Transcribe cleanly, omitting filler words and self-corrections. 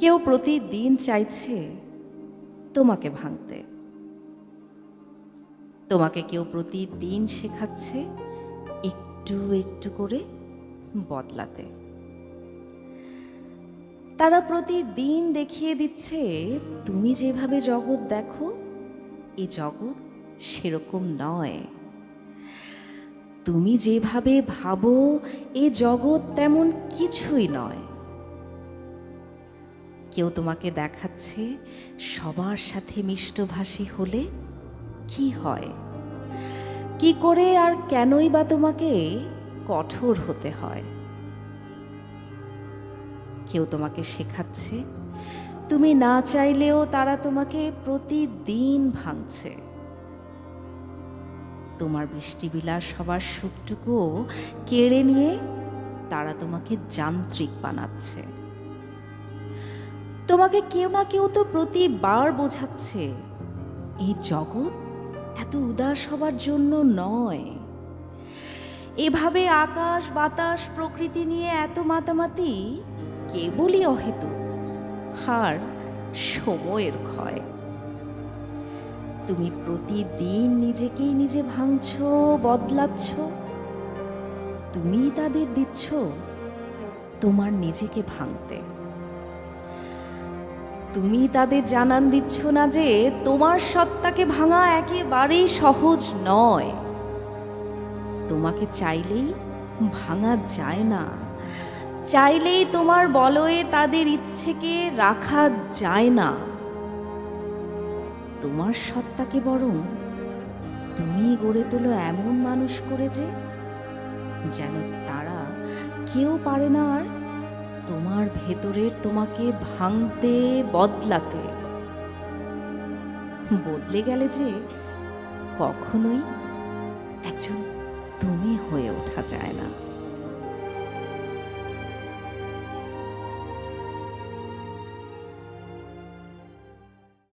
কেউ প্রতিদিন চাইছে তোমাকে ভাঙতে, তোমাকে কেউ প্রতিদিন শেখাচ্ছে একটু একটু করে বদলাতে। তারা প্রতিদিন দেখিয়ে দিচ্ছে তুমি যেভাবে জগৎ দেখো এ জগৎ সেরকম নয়, তুমি যেভাবে ভাবো এ জগৎ তেমন কিছুই নয়। কেউ তোমাকে দেখাচ্ছে সবার সাথে মিষ্টভাষী হলে কি হয়, কি করে আর কেনই বা তোমাকে কঠোর হতে হয়। কেউ তোমাকে শেখাচ্ছে তুমি না চাইলেও তারা তোমাকে প্রতিদিন ভাঙছে। তোমার বৃষ্টিবিলাস হবার সুখটুকুও কেড়ে নিয়ে তারা তোমাকে যান্ত্রিক বানাচ্ছে। তোমাকে কেউ না কেউ তো প্রতিবার বোঝাচ্ছে এই জগৎ এত উদাস হবার জন্য নয়, এভাবে আকাশ বাতাস প্রকৃতি নিয়ে এত মাতামাতি কেবলই অহেতুক, আর সময়ের ক্ষয়। তুমি প্রতিদিন নিজেকেই নিজে ভাঙছো, বদলাচ্ছ, তুমি তাদের দিচ্ছ তোমার নিজেকে ভাঙতে। তুমি তাদের জানান দিচ্ছ না যে তোমার সত্তাকে ভাঙা একেবারেই সহজ নয়। তোমাকে চাইলেই ভাঙা যায় না, চাইলেই তোমার বলয়ে তাদের ইচ্ছেকে রাখা যায় না। তোমার সত্তাকে বরং তুমি গড়ে তোলো এমন মানুষ করে যে যেন তারা কেউ পারে না আর তোমার ভেতরের তোমাকে ভাঙতে, বদলাতে। বদলে গেলে যে কখনোই